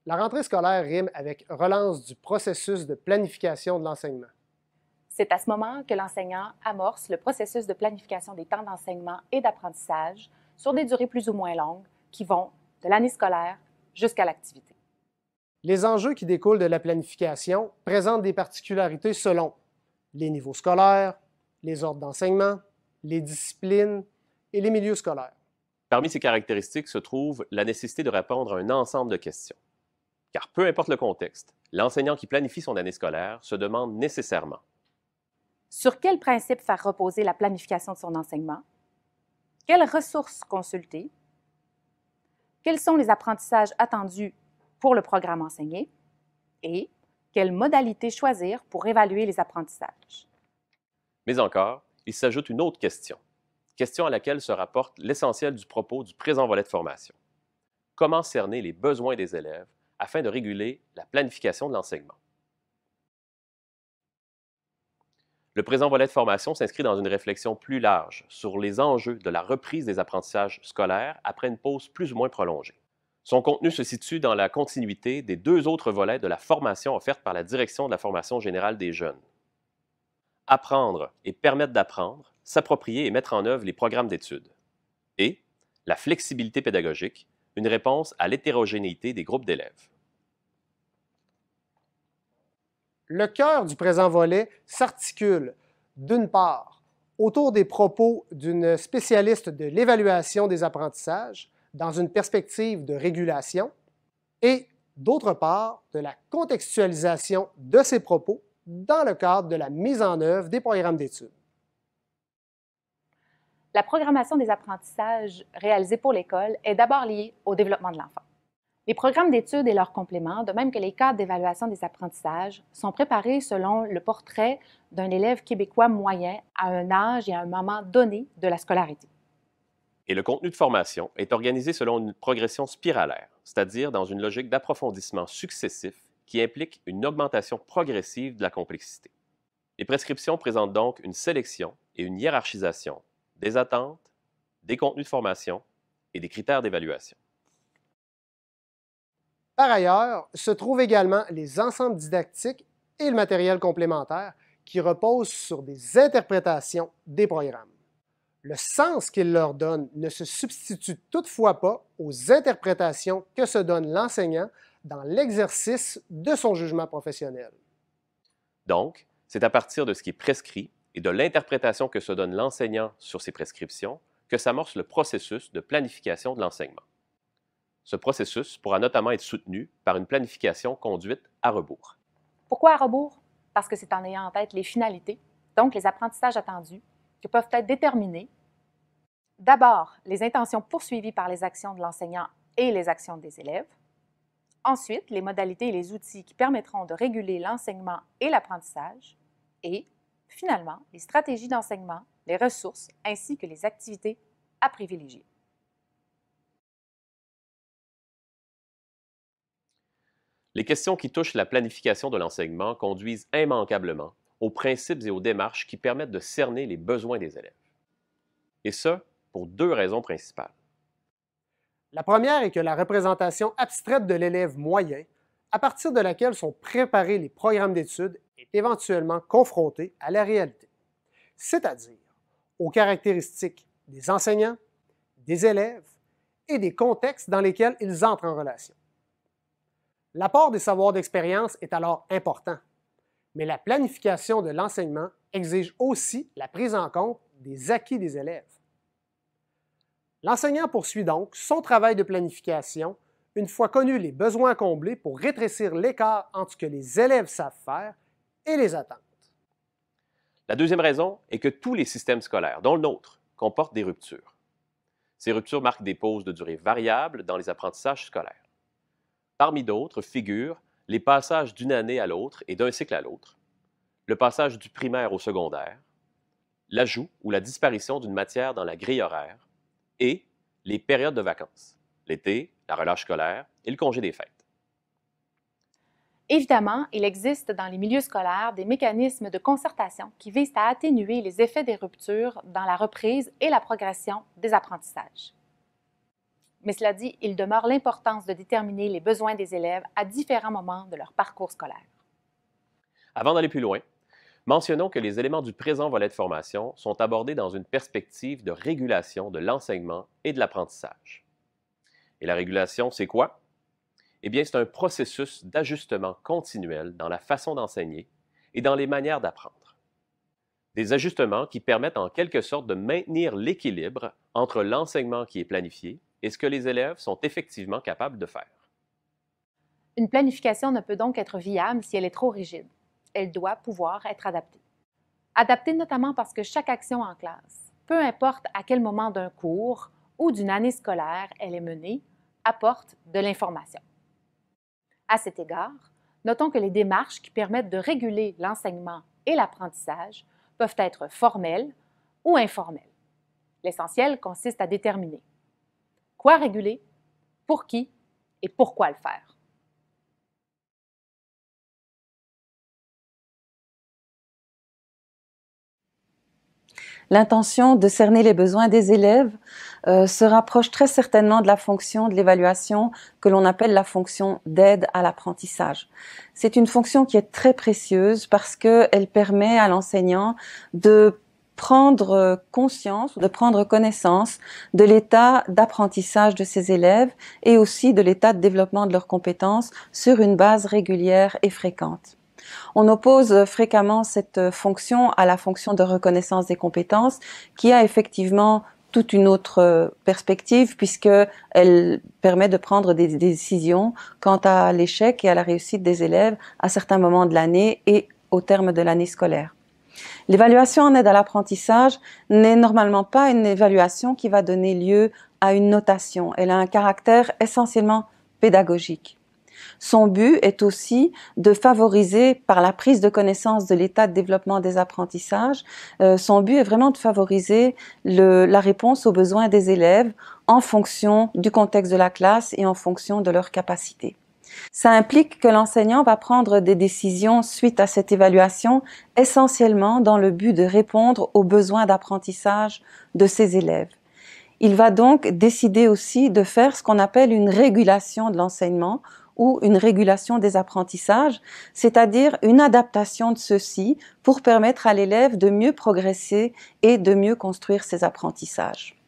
La rentrée scolaire rime avec relance du processus de planification de l'enseignement. C'est à ce moment que l'enseignant amorce le processus de planification des temps d'enseignement et d'apprentissage sur des durées plus ou moins longues qui vont de l'année scolaire jusqu'à l'activité. Les enjeux qui découlent de la planification présentent des particularités selon les niveaux scolaires, les ordres d'enseignement, les disciplines et les milieux scolaires. Parmi ces caractéristiques se trouve la nécessité de répondre à un ensemble de questions. Car peu importe le contexte, l'enseignant qui planifie son année scolaire se demande nécessairement sur quels principes faire reposer la planification de son enseignement, quelles ressources consulter, quels sont les apprentissages attendus pour le programme enseigné et quelles modalités choisir pour évaluer les apprentissages. Mais encore, il s'ajoute une autre question à laquelle se rapporte l'essentiel du propos du présent volet de formation. Comment cerner les besoins des élèves afin de réguler la planification de l'enseignement? Le présent volet de formation s'inscrit dans une réflexion plus large sur les enjeux de la reprise des apprentissages scolaires après une pause plus ou moins prolongée. Son contenu se situe dans la continuité des deux autres volets de la formation offerte par la Direction de la formation générale des jeunes. Apprendre et permettre d'apprendre, s'approprier et mettre en œuvre les programmes d'études. Et la flexibilité pédagogique, une réponse à l'hétérogénéité des groupes d'élèves. Le cœur du présent volet s'articule, d'une part, autour des propos d'une spécialiste de l'évaluation des apprentissages dans une perspective de régulation et, d'autre part, de la contextualisation de ces propos dans le cadre de la mise en œuvre des programmes d'études. La programmation des apprentissages réalisés pour l'école est d'abord liée au développement de l'enfant. Les programmes d'études et leurs compléments, de même que les cadres d'évaluation des apprentissages, sont préparés selon le portrait d'un élève québécois moyen à un âge et à un moment donné de la scolarité. Et le contenu de formation est organisé selon une progression spiralaire, c'est-à-dire dans une logique d'approfondissement successif qui implique une augmentation progressive de la complexité. Les prescriptions présentent donc une sélection et une hiérarchisation des attentes, des contenus de formation et des critères d'évaluation. Par ailleurs, se trouvent également les ensembles didactiques et le matériel complémentaire qui reposent sur des interprétations des programmes. Le sens qu'ils leur donnent ne se substitue toutefois pas aux interprétations que se donne l'enseignant dans l'exercice de son jugement professionnel. Donc, c'est à partir de ce qui est prescrit et de l'interprétation que se donne l'enseignant sur ces prescriptions que s'amorce le processus de planification de l'enseignement. Ce processus pourra notamment être soutenu par une planification conduite à rebours. Pourquoi à rebours? Parce que c'est en ayant en tête les finalités, donc les apprentissages attendus, que peuvent être déterminés d'abord les intentions poursuivies par les actions de l'enseignant et les actions des élèves, ensuite les modalités et les outils qui permettront de réguler l'enseignement et l'apprentissage, et finalement les stratégies d'enseignement, les ressources ainsi que les activités à privilégier. Les questions qui touchent la planification de l'enseignement conduisent immanquablement aux principes et aux démarches qui permettent de cerner les besoins des élèves. Et ce, pour deux raisons principales. La première est que la représentation abstraite de l'élève moyen, à partir de laquelle sont préparés les programmes d'études, est éventuellement confrontée à la réalité, c'est-à-dire aux caractéristiques des enseignants, des élèves et des contextes dans lesquels ils entrent en relation. L'apport des savoirs d'expérience est alors important, mais la planification de l'enseignement exige aussi la prise en compte des acquis des élèves. L'enseignant poursuit donc son travail de planification une fois connus les besoins comblés pour rétrécir l'écart entre ce que les élèves savent faire et les attentes. La deuxième raison est que tous les systèmes scolaires, dont le nôtre, comportent des ruptures. Ces ruptures marquent des pauses de durée variable dans les apprentissages scolaires. Parmi d'autres figurent les passages d'une année à l'autre et d'un cycle à l'autre, le passage du primaire au secondaire, l'ajout ou la disparition d'une matière dans la grille horaire et les périodes de vacances, l'été, la relâche scolaire et le congé des fêtes. Évidemment, il existe dans les milieux scolaires des mécanismes de concertation qui visent à atténuer les effets des ruptures dans la reprise et la progression des apprentissages. Mais cela dit, il demeure l'importance de déterminer les besoins des élèves à différents moments de leur parcours scolaire. Avant d'aller plus loin, mentionnons que les éléments du présent volet de formation sont abordés dans une perspective de régulation de l'enseignement et de l'apprentissage. Et la régulation, c'est quoi? Eh bien, c'est un processus d'ajustement continuel dans la façon d'enseigner et dans les manières d'apprendre. Des ajustements qui permettent en quelque sorte de maintenir l'équilibre entre l'enseignement qui est planifié et ce que les élèves sont effectivement capables de faire. Une planification ne peut donc être viable si elle est trop rigide. Elle doit pouvoir être adaptée. Adaptée notamment parce que chaque action en classe, peu importe à quel moment d'un cours ou d'une année scolaire elle est menée, apporte de l'information. À cet égard, notons que les démarches qui permettent de réguler l'enseignement et l'apprentissage peuvent être formelles ou informelles. L'essentiel consiste à déterminer quoi réguler, pour qui et pourquoi le faire. L'intention de cerner les besoins des élèves se rapproche très certainement de la fonction de l'évaluation que l'on appelle la fonction d'aide à l'apprentissage. C'est une fonction qui est très précieuse parce qu'elle permet à l'enseignant de prendre conscience, de prendre connaissance de l'état d'apprentissage de ses élèves et aussi de l'état de développement de leurs compétences sur une base régulière et fréquente. On oppose fréquemment cette fonction à la fonction de reconnaissance des compétences qui a effectivement toute une autre perspective puisqu'elle permet de prendre des décisions quant à l'échec et à la réussite des élèves à certains moments de l'année et au terme de l'année scolaire. L'évaluation en aide à l'apprentissage n'est normalement pas une évaluation qui va donner lieu à une notation. Elle a un caractère essentiellement pédagogique. Son but est aussi de favoriser, par la prise de connaissance de l'état de développement des apprentissages, son but est vraiment de favoriser la réponse aux besoins des élèves en fonction du contexte de la classe et en fonction de leurs capacités. Ça implique que l'enseignant va prendre des décisions suite à cette évaluation, essentiellement dans le but de répondre aux besoins d'apprentissage de ses élèves. Il va donc décider aussi de faire ce qu'on appelle une régulation de l'enseignement ou une régulation des apprentissages, c'est-à-dire une adaptation de ceux-ci pour permettre à l'élève de mieux progresser et de mieux construire ses apprentissages.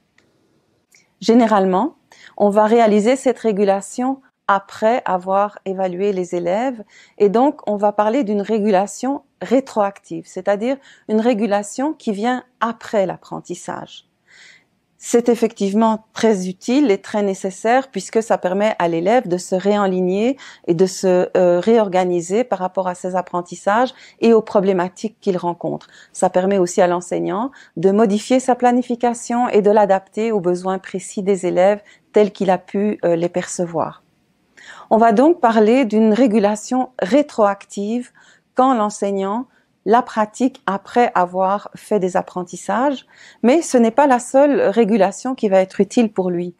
Généralement, on va réaliser cette régulation après avoir évalué les élèves et donc on va parler d'une régulation rétroactive, c'est-à-dire une régulation qui vient après l'apprentissage. C'est effectivement très utile et très nécessaire puisque ça permet à l'élève de se réaligner et de se réorganiser par rapport à ses apprentissages et aux problématiques qu'il rencontre. Ça permet aussi à l'enseignant de modifier sa planification et de l'adapter aux besoins précis des élèves tels qu'il a pu les percevoir. On va donc parler d'une régulation rétroactive quand l'enseignant la pratique après avoir fait des apprentissages, mais ce n'est pas la seule régulation qui va être utile pour lui.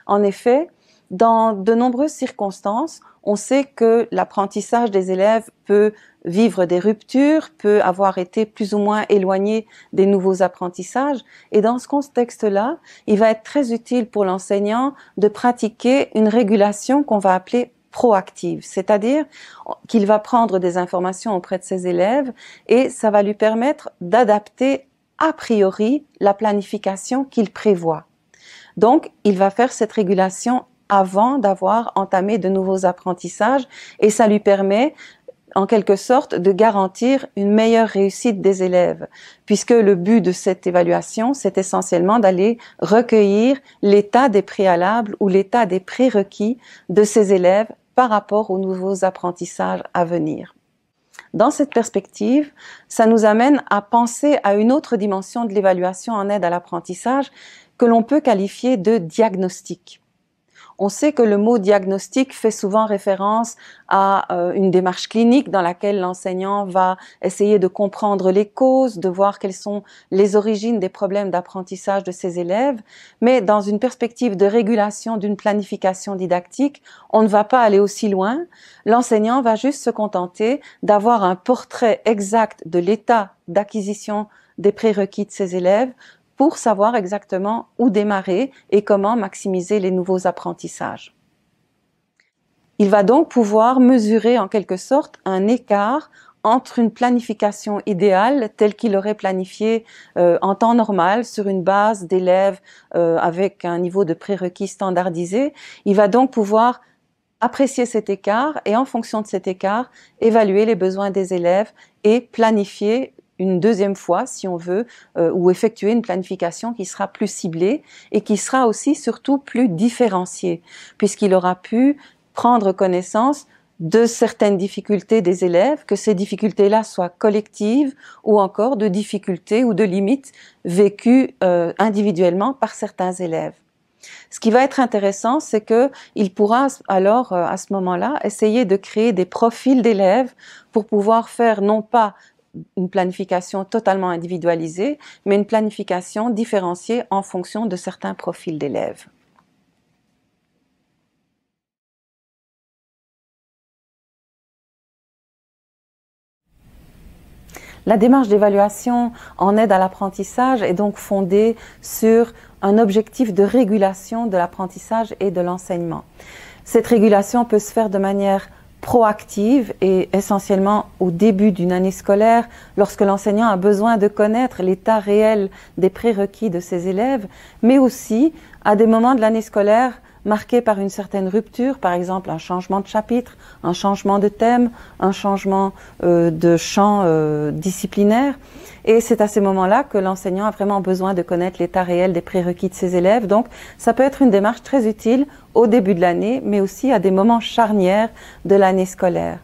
En effet, dans de nombreuses circonstances, on sait que l'apprentissage des élèves peut vivre des ruptures, peut avoir été plus ou moins éloigné des nouveaux apprentissages, et dans ce contexte-là, il va être très utile pour l'enseignant de pratiquer une régulation qu'on va appeler proactive, c'est-à-dire qu'il va prendre des informations auprès de ses élèves et ça va lui permettre d'adapter a priori la planification qu'il prévoit. Donc, il va faire cette régulation avant d'avoir entamé de nouveaux apprentissages et ça lui permet en quelque sorte de garantir une meilleure réussite des élèves, puisque le but de cette évaluation, c'est essentiellement d'aller recueillir l'état des préalables ou l'état des prérequis de ces élèves par rapport aux nouveaux apprentissages à venir. Dans cette perspective, ça nous amène à penser à une autre dimension de l'évaluation en aide à l'apprentissage que l'on peut qualifier de diagnostic. On sait que le mot diagnostic fait souvent référence à une démarche clinique dans laquelle l'enseignant va essayer de comprendre les causes, de voir quelles sont les origines des problèmes d'apprentissage de ses élèves, mais dans une perspective de régulation d'une planification didactique, on ne va pas aller aussi loin. L'enseignant va juste se contenter d'avoir un portrait exact de l'état d'acquisition des prérequis de ses élèves pour savoir exactement où démarrer et comment maximiser les nouveaux apprentissages. Il va donc pouvoir mesurer en quelque sorte un écart entre une planification idéale telle qu'il aurait planifié en temps normal sur une base d'élèves avec un niveau de prérequis standardisé. Il va donc pouvoir apprécier cet écart et en fonction de cet écart, évaluer les besoins des élèves et planifier une deuxième fois, si on veut, ou effectuer une planification qui sera plus ciblée et qui sera aussi surtout plus différenciée, puisqu'il aura pu prendre connaissance de certaines difficultés des élèves, que ces difficultés-là soient collectives ou encore de difficultés ou de limites vécues individuellement par certains élèves. Ce qui va être intéressant, c'est qu'il pourra alors, à ce moment-là, essayer de créer des profils d'élèves pour pouvoir faire non pas une planification totalement individualisée, mais une planification différenciée en fonction de certains profils d'élèves. La démarche d'évaluation en aide à l'apprentissage est donc fondée sur un objectif de régulation de l'apprentissage et de l'enseignement. Cette régulation peut se faire de manière proactive et essentiellement au début d'une année scolaire, lorsque l'enseignant a besoin de connaître l'état réel des prérequis de ses élèves, mais aussi à des moments de l'année scolaire marqués par une certaine rupture, par exemple un changement de chapitre, un changement de thème, un changement de champ disciplinaire. Et c'est à ces moments-là que l'enseignant a vraiment besoin de connaître l'état réel des prérequis de ses élèves. Donc, ça peut être une démarche très utile au début de l'année, mais aussi à des moments charnières de l'année scolaire.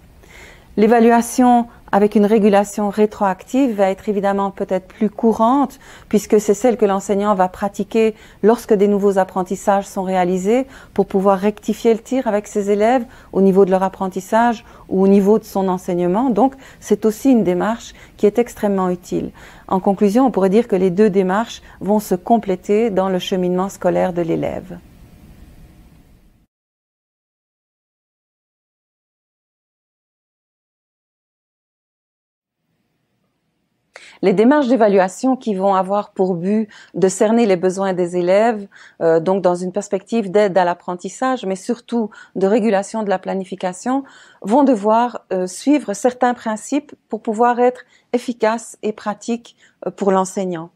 L'évaluation avec une régulation rétroactive va être évidemment peut-être plus courante, puisque c'est celle que l'enseignant va pratiquer lorsque des nouveaux apprentissages sont réalisés pour pouvoir rectifier le tir avec ses élèves au niveau de leur apprentissage ou au niveau de son enseignement. Donc, c'est aussi une démarche qui est extrêmement utile. En conclusion, on pourrait dire que les deux démarches vont se compléter dans le cheminement scolaire de l'élève. Les démarches d'évaluation qui vont avoir pour but de cerner les besoins des élèves, donc dans une perspective d'aide à l'apprentissage, mais surtout de régulation de la planification, vont devoir suivre certains principes pour pouvoir être efficaces et pratiques pour l'enseignant.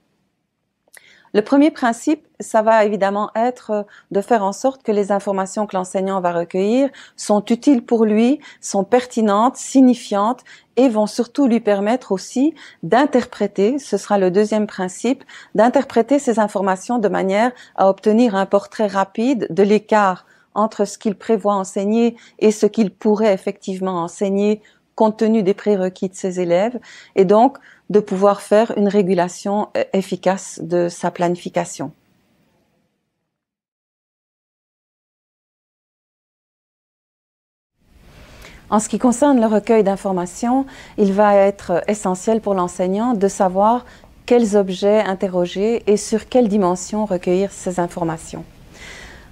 Le premier principe, ça va évidemment être de faire en sorte que les informations que l'enseignant va recueillir sont utiles pour lui, sont pertinentes, signifiantes et vont surtout lui permettre aussi d'interpréter, ce sera le deuxième principe, d'interpréter ces informations de manière à obtenir un portrait rapide de l'écart entre ce qu'il prévoit enseigner et ce qu'il pourrait effectivement enseigner compte tenu des prérequis de ses élèves, et donc de pouvoir faire une régulation efficace de sa planification. En ce qui concerne le recueil d'informations, il va être essentiel pour l'enseignant de savoir quels objets interroger et sur quelle dimension recueillir ces informations.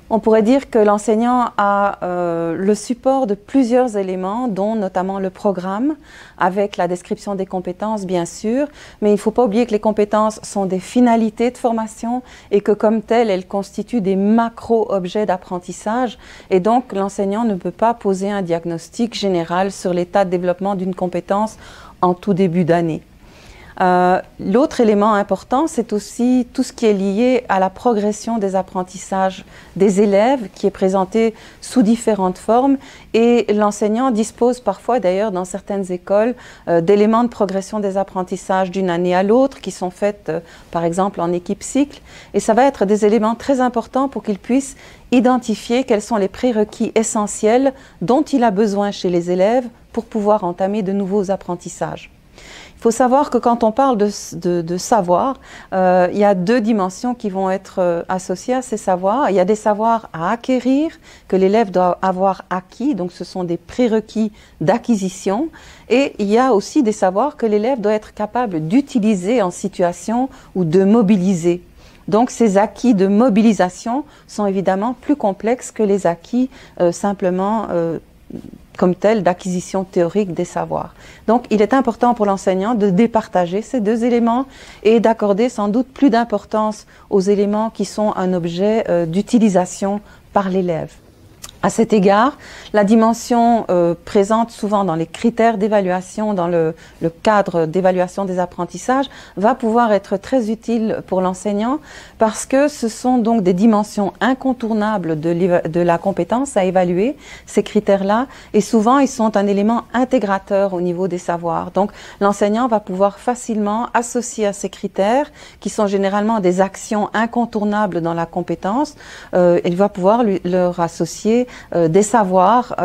On pourrait dire que l'enseignant a le support de plusieurs éléments, dont notamment le programme, avec la description des compétences, bien sûr, mais il ne faut pas oublier que les compétences sont des finalités de formation et que comme telles, elles constituent des macro-objets d'apprentissage, et donc l'enseignant ne peut pas poser un diagnostic général sur l'état de développement d'une compétence en tout début d'année. L'autre élément important, c'est aussi tout ce qui est lié à la progression des apprentissages des élèves, qui est présenté sous différentes formes, et l'enseignant dispose parfois, d'ailleurs dans certaines écoles, d'éléments de progression des apprentissages d'une année à l'autre, qui sont faits par exemple en équipe cycle, et ça va être des éléments très importants pour qu'il puisse identifier quels sont les prérequis essentiels dont il a besoin chez les élèves pour pouvoir entamer de nouveaux apprentissages. Il faut savoir que quand on parle de savoir, il y a deux dimensions qui vont être associées à ces savoirs. Il y a des savoirs à acquérir, que l'élève doit avoir acquis, donc ce sont des prérequis d'acquisition. Et il y a aussi des savoirs que l'élève doit être capable d'utiliser en situation ou de mobiliser. Donc ces acquis de mobilisation sont évidemment plus complexes que les acquis simplement comme tel d'acquisition théorique des savoirs. Donc il est important pour l'enseignant de départager ces deux éléments et d'accorder sans doute plus d'importance aux éléments qui sont un objet d'utilisation par l'élève. À cet égard, la dimension présente souvent dans les critères d'évaluation, dans le cadre d'évaluation des apprentissages, va pouvoir être très utile pour l'enseignant parce que ce sont donc des dimensions incontournables de la compétence à évaluer, ces critères-là, et souvent ils sont un élément intégrateur au niveau des savoirs. Donc l'enseignant va pouvoir facilement associer à ces critères, qui sont généralement des actions incontournables dans la compétence, il va pouvoir leur associer des savoirs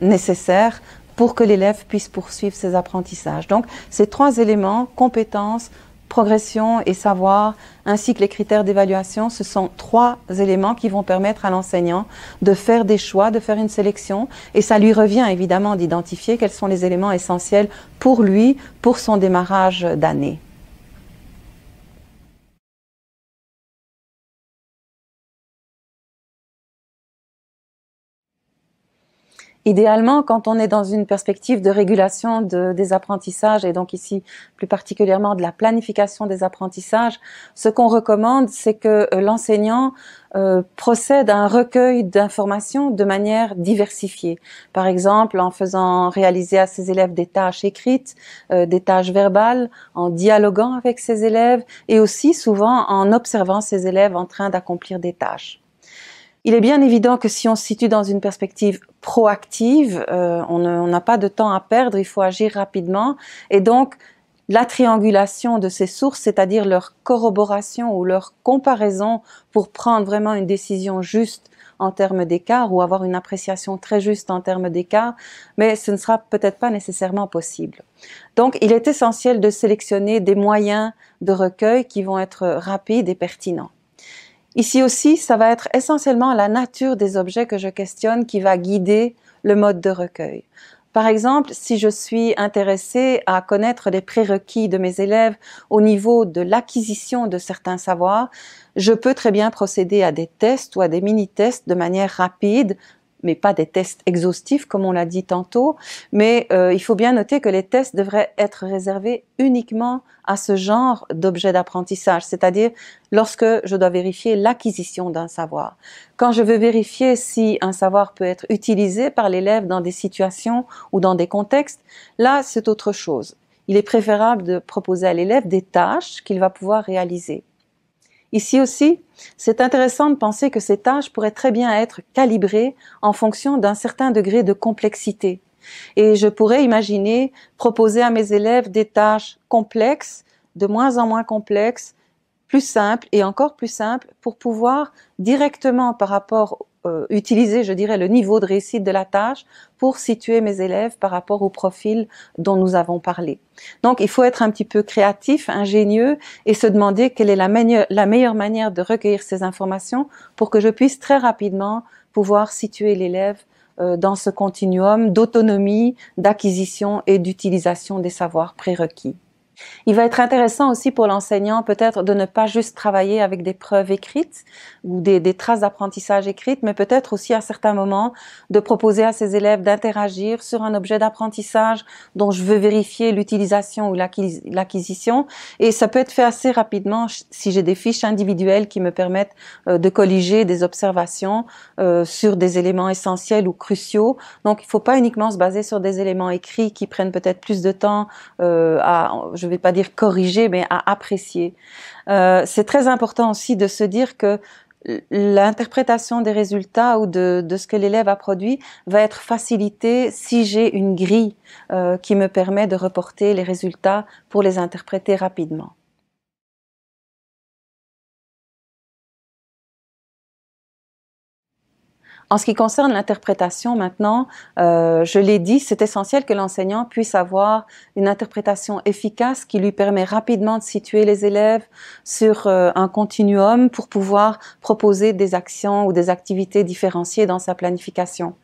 nécessaires pour que l'élève puisse poursuivre ses apprentissages. Donc, ces trois éléments, compétences, progression et savoir, ainsi que les critères d'évaluation, ce sont trois éléments qui vont permettre à l'enseignant de faire des choix, de faire une sélection, et ça lui revient évidemment d'identifier quels sont les éléments essentiels pour lui, pour son démarrage d'année. Idéalement, quand on est dans une perspective de régulation des apprentissages, et donc ici plus particulièrement de la planification des apprentissages, ce qu'on recommande, c'est que l'enseignant procède à un recueil d'informations de manière diversifiée. Par exemple, en faisant réaliser à ses élèves des tâches écrites, des tâches verbales, en dialoguant avec ses élèves, et aussi souvent en observant ses élèves en train d'accomplir des tâches. Il est bien évident que si on se situe dans une perspective proactive, on n'a pas de temps à perdre, il faut agir rapidement. Et donc, la triangulation de ces sources, c'est-à-dire leur corroboration ou leur comparaison pour prendre vraiment une décision juste en termes d'écart ou avoir une appréciation très juste en termes d'écart, mais ce ne sera peut-être pas nécessairement possible. Donc, il est essentiel de sélectionner des moyens de recueil qui vont être rapides et pertinents. Ici aussi, ça va être essentiellement la nature des objets que je questionne qui va guider le mode de recueil. Par exemple, si je suis intéressée à connaître les prérequis de mes élèves au niveau de l'acquisition de certains savoirs, je peux très bien procéder à des tests ou à des mini-tests de manière rapide, mais pas des tests exhaustifs comme on l'a dit tantôt, mais il faut bien noter que les tests devraient être réservés uniquement à ce genre d'objet d'apprentissage, c'est-à-dire lorsque je dois vérifier l'acquisition d'un savoir. Quand je veux vérifier si un savoir peut être utilisé par l'élève dans des situations ou dans des contextes, là c'est autre chose. Il est préférable de proposer à l'élève des tâches qu'il va pouvoir réaliser. Ici aussi, c'est intéressant de penser que ces tâches pourraient très bien être calibrées en fonction d'un certain degré de complexité. Et je pourrais imaginer proposer à mes élèves des tâches complexes, de moins en moins complexes, plus simples et encore plus simples pour pouvoir directement par rapport utiliser, je dirais, le niveau de réussite de la tâche pour situer mes élèves par rapport au profil dont nous avons parlé. Donc, il faut être un petit peu créatif, ingénieux et se demander quelle est la meilleure manière de recueillir ces informations pour que je puisse très rapidement pouvoir situer l'élève dans ce continuum d'autonomie, d'acquisition et d'utilisation des savoirs prérequis. Il va être intéressant aussi pour l'enseignant peut-être de ne pas juste travailler avec des preuves écrites ou des traces d'apprentissage écrites, mais peut-être aussi à certains moments de proposer à ses élèves d'interagir sur un objet d'apprentissage dont je veux vérifier l'utilisation ou l'acquisition. Et ça peut être fait assez rapidement si j'ai des fiches individuelles qui me permettent de colliger des observations sur des éléments essentiels ou cruciaux. Donc il ne faut pas uniquement se baser sur des éléments écrits qui prennent peut-être plus de temps je ne vais pas dire corriger, mais à apprécier. C'est très important aussi de se dire que l'interprétation des résultats ou de ce que l'élève a produit va être facilitée si j'ai une grille qui me permet de reporter les résultats pour les interpréter rapidement. En ce qui concerne l'interprétation maintenant, je l'ai dit, c'est essentiel que l'enseignant puisse avoir une interprétation efficace qui lui permet rapidement de situer les élèves sur un continuum pour pouvoir proposer des actions ou des activités différenciées dans sa planification.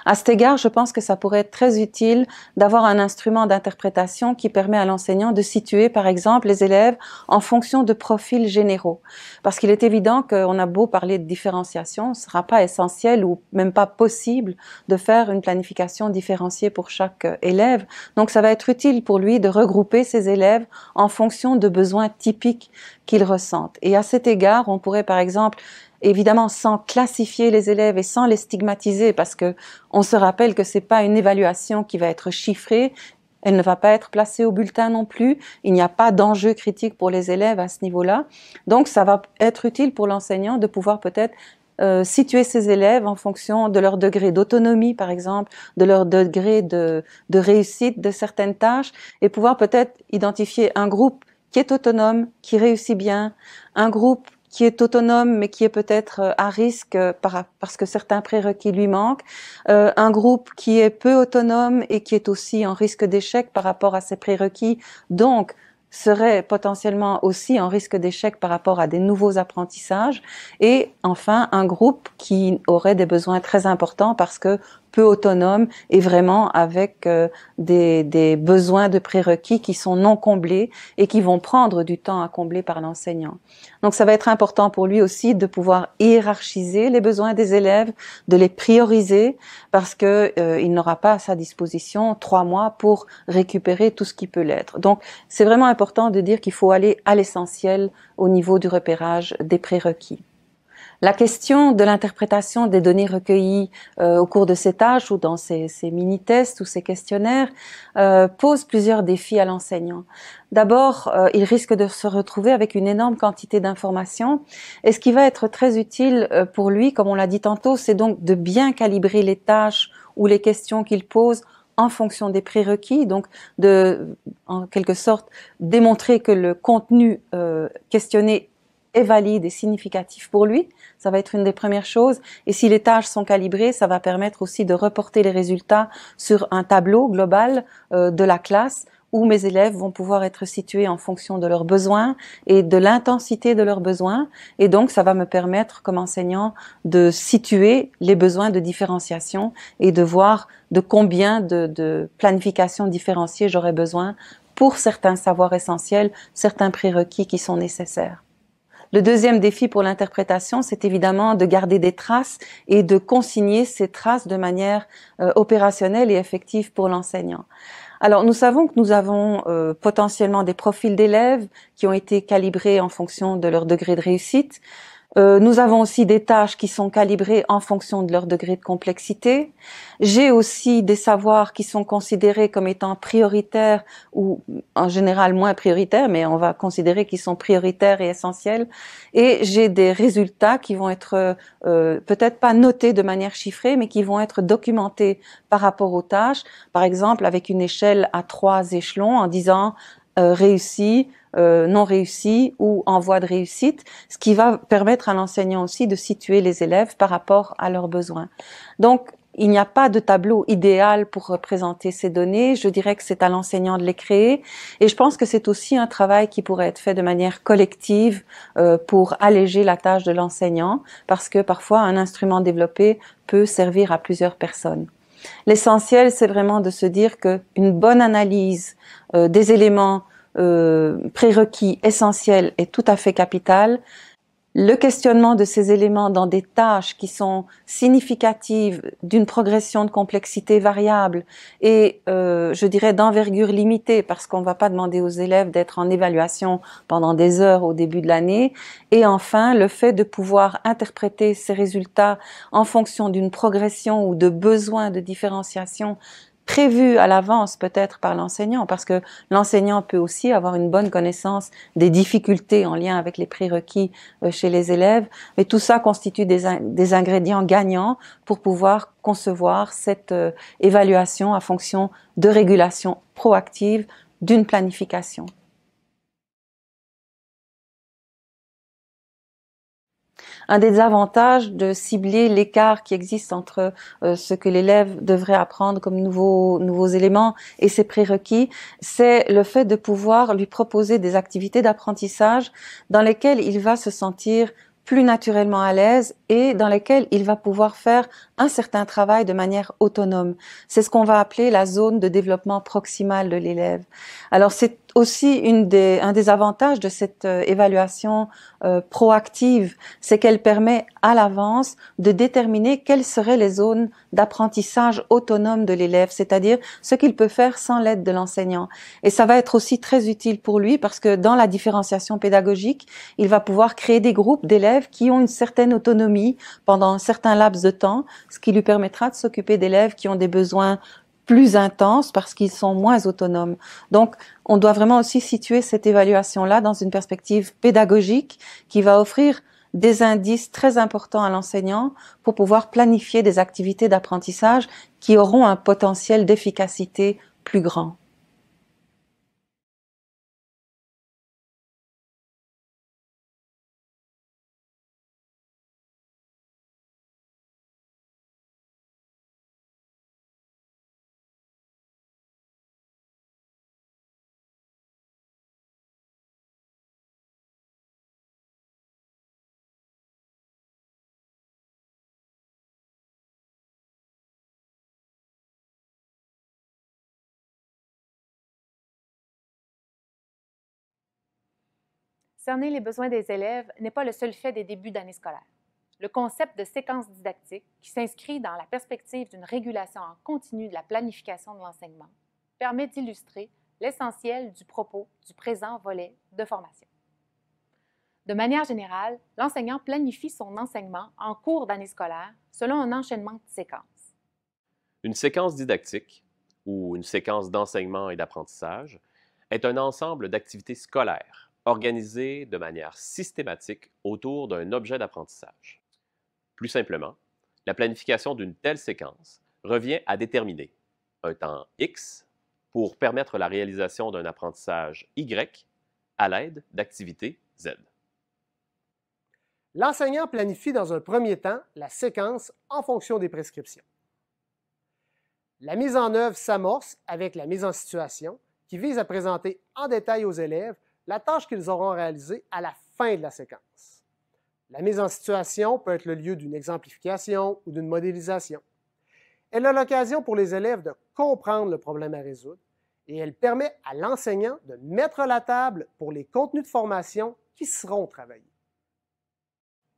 À cet égard, je pense que ça pourrait être très utile d'avoir un instrument d'interprétation qui permet à l'enseignant de situer, par exemple, les élèves en fonction de profils généraux. Parce qu'il est évident qu'on a beau parler de différenciation, ce ne sera pas essentiel ou ou même pas possible de faire une planification différenciée pour chaque élève. Donc ça va être utile pour lui de regrouper ses élèves en fonction de besoins typiques qu'ils ressentent. Et à cet égard, on pourrait par exemple, évidemment sans classifier les élèves et sans les stigmatiser, parce que on se rappelle que c'est pas une évaluation qui va être chiffrée, elle ne va pas être placée au bulletin non plus, il n'y a pas d'enjeu critique pour les élèves à ce niveau-là. Donc ça va être utile pour l'enseignant de pouvoir peut-être situer ses élèves en fonction de leur degré d'autonomie, par exemple, de leur degré de réussite de certaines tâches, et pouvoir peut-être identifier un groupe qui est autonome, qui réussit bien, un groupe qui est autonome mais qui est peut-être à risque parce que certains prérequis lui manquent, un groupe qui est peu autonome et qui est aussi en risque d'échec par rapport à ses prérequis, donc serait potentiellement aussi en risque d'échec par rapport à des nouveaux apprentissages, et enfin un groupe qui aurait des besoins très importants parce que peu autonome et vraiment avec des besoins de prérequis qui sont non comblés et qui vont prendre du temps à combler par l'enseignant. Donc ça va être important pour lui aussi de pouvoir hiérarchiser les besoins des élèves, de les prioriser, parce que il n'aura pas à sa disposition 3 mois pour récupérer tout ce qui peut l'être. Donc c'est vraiment important de dire qu'il faut aller à l'essentiel au niveau du repérage des prérequis. La question de l'interprétation des données recueillies au cours de ces tâches ou dans ces mini-tests ou ces questionnaires pose plusieurs défis à l'enseignant. D'abord, il risque de se retrouver avec une énorme quantité d'informations, et ce qui va être très utile pour lui, comme on l'a dit tantôt, c'est donc de bien calibrer les tâches ou les questions qu'il pose en fonction des prérequis, donc de, en quelque sorte, démontrer que le contenu questionné est valide et significatif pour lui. Ça va être une des premières choses. Et si les tâches sont calibrées, ça va permettre aussi de reporter les résultats sur un tableau global de la classe, où mes élèves vont pouvoir être situés en fonction de leurs besoins et de l'intensité de leurs besoins. Et donc, ça va me permettre, comme enseignant, de situer les besoins de différenciation et de voir de combien de planification différenciée j'aurai besoin pour certains savoirs essentiels, certains prérequis qui sont nécessaires. Le deuxième défi pour l'interprétation, c'est évidemment de garder des traces et de consigner ces traces de manière opérationnelle et effective pour l'enseignant. Alors, nous savons que nous avons potentiellement des profils d'élèves qui ont été calibrés en fonction de leur degré de réussite. Nous avons aussi des tâches qui sont calibrées en fonction de leur degré de complexité. J'ai aussi des savoirs qui sont considérés comme étant prioritaires ou en général moins prioritaires, mais on va considérer qu'ils sont prioritaires et essentiels. Et j'ai des résultats qui vont être peut-être pas notés de manière chiffrée, mais qui vont être documentés par rapport aux tâches. Par exemple, avec une échelle à 3 échelons en disant réussi, non réussi ou en voie de réussite, ce qui va permettre à l'enseignant aussi de situer les élèves par rapport à leurs besoins. Donc, il n'y a pas de tableau idéal pour représenter ces données. Je dirais que c'est à l'enseignant de les créer. Et je pense que c'est aussi un travail qui pourrait être fait de manière collective pour alléger la tâche de l'enseignant, parce que parfois un instrument développé peut servir à plusieurs personnes. L'essentiel, c'est vraiment de se dire qu'une bonne analyse des éléments prérequis essentiels est tout à fait capital. Le questionnement de ces éléments dans des tâches qui sont significatives d'une progression de complexité variable et, je dirais, d'envergure limitée, parce qu'on ne va pas demander aux élèves d'être en évaluation pendant des heures au début de l'année. Et enfin, le fait de pouvoir interpréter ces résultats en fonction d'une progression ou de besoins de différenciation prévu à l'avance peut-être par l'enseignant, parce que l'enseignant peut aussi avoir une bonne connaissance des difficultés en lien avec les prérequis chez les élèves, mais tout ça constitue des ingrédients gagnants pour pouvoir concevoir cette évaluation à fonction de régulation proactive d'une planification. Un des avantages de cibler l'écart qui existe entre ce que l'élève devrait apprendre comme nouveaux éléments et ses prérequis, c'est le fait de pouvoir lui proposer des activités d'apprentissage dans lesquelles il va se sentir plus naturellement à l'aise et dans lesquelles il va pouvoir faire un certain travail de manière autonome. C'est ce qu'on va appeler la zone de développement proximal de l'élève. Alors c'est aussi un des avantages de cette évaluation proactive, c'est qu'elle permet à l'avance de déterminer quelles seraient les zones d'apprentissage autonome de l'élève, c'est-à-dire ce qu'il peut faire sans l'aide de l'enseignant. Et ça va être aussi très utile pour lui parce que dans la différenciation pédagogique, il va pouvoir créer des groupes d'élèves qui ont une certaine autonomie pendant un certain laps de temps, ce qui lui permettra de s'occuper d'élèves qui ont des besoins plus intenses parce qu'ils sont moins autonomes. Donc, on doit vraiment aussi situer cette évaluation-là dans une perspective pédagogique qui va offrir des indices très importants à l'enseignant pour pouvoir planifier des activités d'apprentissage qui auront un potentiel d'efficacité plus grand. Cerner les besoins des élèves n'est pas le seul fait des débuts d'année scolaire. Le concept de séquence didactique, qui s'inscrit dans la perspective d'une régulation en continu de la planification de l'enseignement, permet d'illustrer l'essentiel du propos du présent volet de formation. De manière générale, l'enseignant planifie son enseignement en cours d'année scolaire selon un enchaînement de séquences. Une séquence didactique, ou une séquence d'enseignement et d'apprentissage, est un ensemble d'activités scolaires organisées de manière systématique autour d'un objet d'apprentissage. Plus simplement, la planification d'une telle séquence revient à déterminer un temps X pour permettre la réalisation d'un apprentissage Y à l'aide d'activités Z. L'enseignant planifie dans un premier temps la séquence en fonction des prescriptions. La mise en œuvre s'amorce avec la mise en situation qui vise à présenter en détail aux élèves la tâche qu'ils auront réalisée à la fin de la séquence. La mise en situation peut être le lieu d'une exemplification ou d'une modélisation. Elle a l'occasion pour les élèves de comprendre le problème à résoudre et elle permet à l'enseignant de mettre la table pour les contenus de formation qui seront travaillés.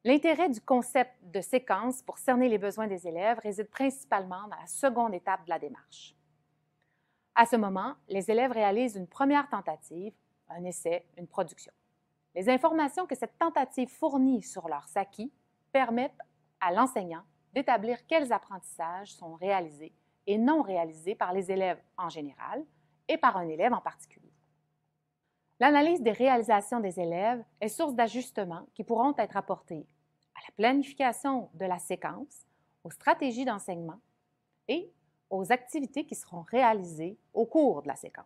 L'intérêt du concept de séquence pour cerner les besoins des élèves réside principalement dans la seconde étape de la démarche. À ce moment, les élèves réalisent une première tentative, un essai, une production. Les informations que cette tentative fournit sur leurs acquis permettent à l'enseignant d'établir quels apprentissages sont réalisés et non réalisés par les élèves en général et par un élève en particulier. L'analyse des réalisations des élèves est source d'ajustements qui pourront être apportés à la planification de la séquence, aux stratégies d'enseignement et aux activités qui seront réalisées au cours de la séquence.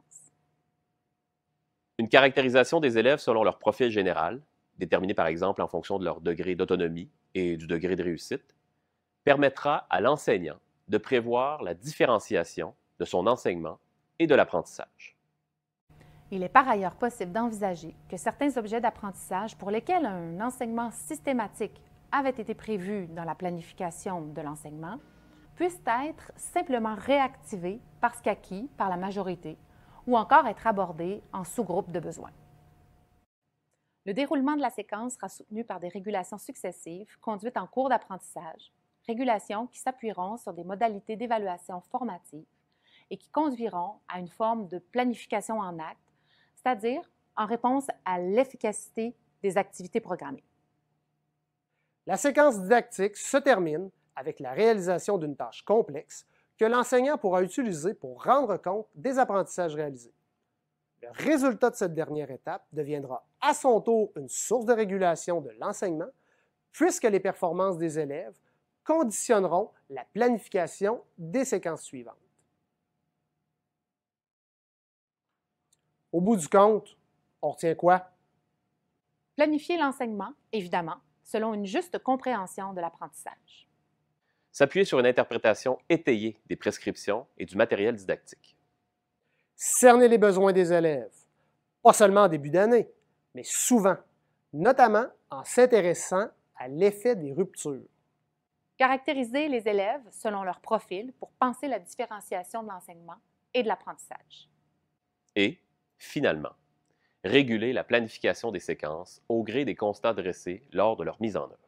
Une caractérisation des élèves selon leur profil général, déterminée par exemple en fonction de leur degré d'autonomie et du degré de réussite, permettra à l'enseignant de prévoir la différenciation de son enseignement et de l'apprentissage. Il est par ailleurs possible d'envisager que certains objets d'apprentissage pour lesquels un enseignement systématique avait été prévu dans la planification de l'enseignement puissent être simplement réactivés parce qu'acquis par la majorité ou encore être abordés en sous-groupes de besoins. Le déroulement de la séquence sera soutenu par des régulations successives conduites en cours d'apprentissage, régulations qui s'appuieront sur des modalités d'évaluation formative et qui conduiront à une forme de planification en acte, c'est-à-dire en réponse à l'efficacité des activités programmées. La séquence didactique se termine avec la réalisation d'une tâche complexe que l'enseignant pourra utiliser pour rendre compte des apprentissages réalisés. Le résultat de cette dernière étape deviendra à son tour une source de régulation de l'enseignement, puisque les performances des élèves conditionneront la planification des séquences suivantes. Au bout du compte, on retient quoi? Planifier l'enseignement, évidemment, selon une juste compréhension de l'apprentissage. S'appuyer sur une interprétation étayée des prescriptions et du matériel didactique. Cerner les besoins des élèves, pas seulement en début d'année, mais souvent, notamment en s'intéressant à l'effet des ruptures. Caractériser les élèves selon leur profil pour penser la différenciation de l'enseignement et de l'apprentissage. Et, finalement, réguler la planification des séquences au gré des constats dressés lors de leur mise en œuvre.